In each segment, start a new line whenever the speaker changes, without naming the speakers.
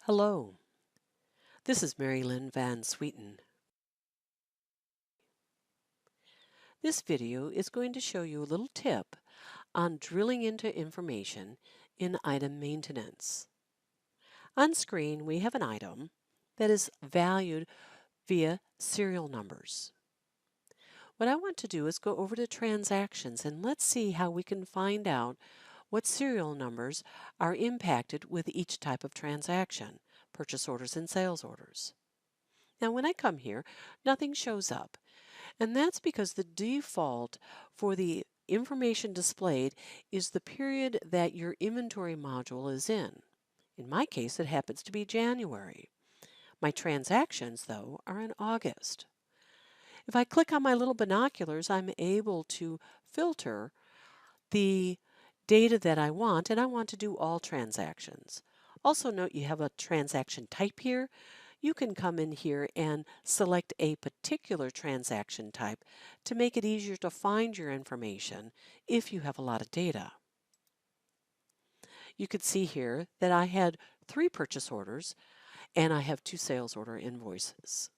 Hello, this is Mary Lynn Van Sweeten. This video is going to show you a little tip on drilling into information in item maintenance. On screen, we have an item that is valued via serial numbers. What I want to do is go over to transactions and let's see how we can find out what serial numbers are impacted with each type of transaction, purchase orders and sales orders. Now when I come here, nothing shows up, and that's because the default for the information displayed is the period that your inventory module is in. In my case, it happens to be January. My transactions, though, are in August. If I click on my little binoculars, I'm able to filter the data that I want, and I want to do all transactions. Also note you have a transaction type here. You can come in here and select a particular transaction type to make it easier to find your information if you have a lot of data. You could see here that I had 3 purchase orders and I have 2 sales order invoices.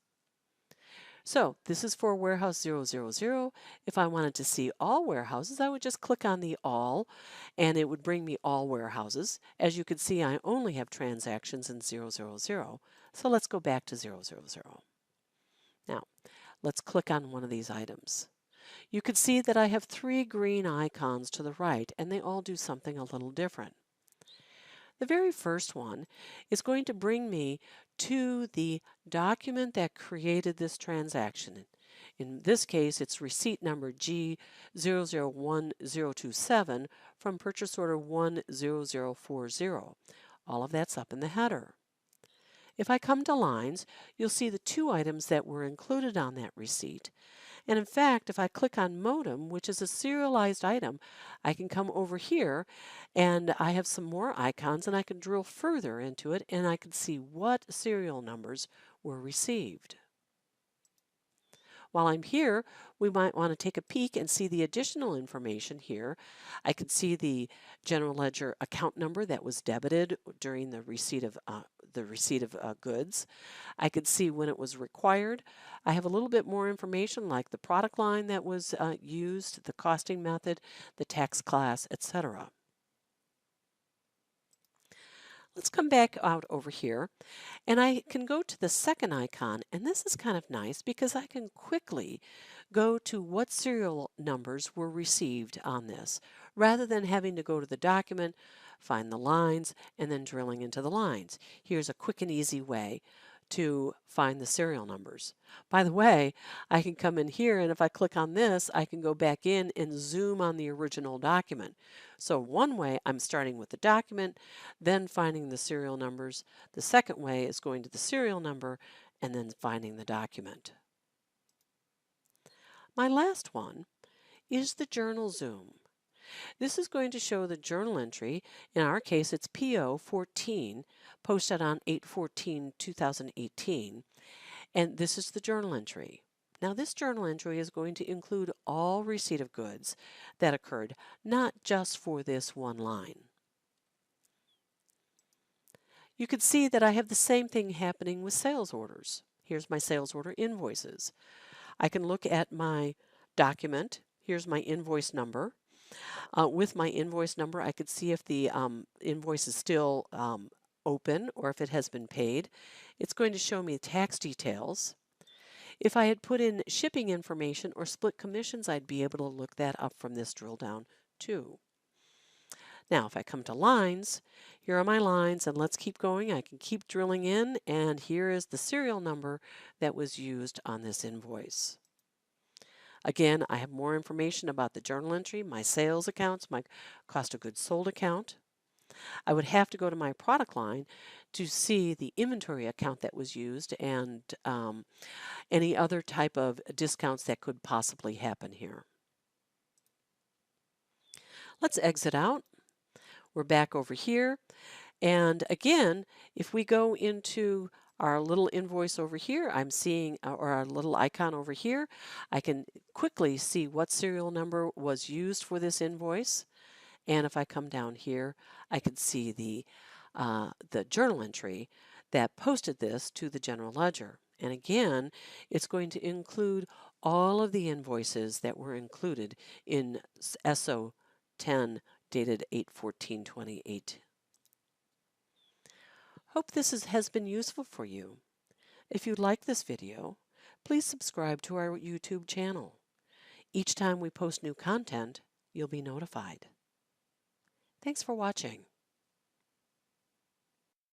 So this is for warehouse 000. If I wanted to see all warehouses, I would just click on the all and it would bring me all warehouses. As you can see, I only have transactions in 000. So let's go back to 000. Now, let's click on one of these items. You can see that I have 3 green icons to the right and they all do something a little different. The very first one is going to bring me to the document that created this transaction. In this case, it's receipt number G001027 from purchase order 10040. All of that's up in the header. If I come to lines, you'll see the 2 items that were included on that receipt. And in fact, if I click on modem, which is a serialized item, I can come over here and I have some more icons and I can drill further into it and I can see what serial numbers were received. While I'm here, we might want to take a peek and see the additional information here. I could see the general ledger account number that was debited during the receipt of goods. I could see when it was required. I have a little bit more information like the product line that was used, the costing method, the tax class, etc. Let's come back out over here and I can go to the second icon, and this is kind of nice because I can quickly go to what serial numbers were received on this rather than having to go to the document, find the lines, and then drilling into the lines. Here's a quick and easy way to find the serial numbers. By the way, I can come in here and if I click on this, I can go back in and zoom on the original document. So one way, I'm starting with the document, then finding the serial numbers. The second way is going to the serial number and then finding the document. My last one is the journal zoom. This is going to show the journal entry. In our case, it's PO 14, posted on 8/14/2018, and this is the journal entry. Now, this journal entry is going to include all receipt of goods that occurred, not just for this one line. You can see that I have the same thing happening with sales orders. Here's my sales order invoices. I can look at my document. Here's my invoice number. With my invoice number, I could see if the invoice is still open or if it has been paid. It's going to show me tax details. If I had put in shipping information or split commissions, I'd be able to look that up from this drill down too. Now, if I come to lines, here are my lines, and let's keep going. I can keep drilling in, and here is the serial number that was used on this invoice. Again, I have more information about the journal entry, my sales accounts, my cost of goods sold account. I would have to go to my product line to see the inventory account that was used and any other type of discounts that could possibly happen here. Let's exit out. We're back over here. And again, if we go into our little invoice over here, I'm seeing, or our little icon over here, I can quickly see what serial number was used for this invoice. And if I come down here, I can see the journal entry that posted this to the general ledger. And again, it's going to include all of the invoices that were included in SO 10 dated 8/14/28. Hope this has been useful for you. If you like this video, please subscribe to our YouTube channel. Each time we post new content, you'll be notified. Thanks for watching.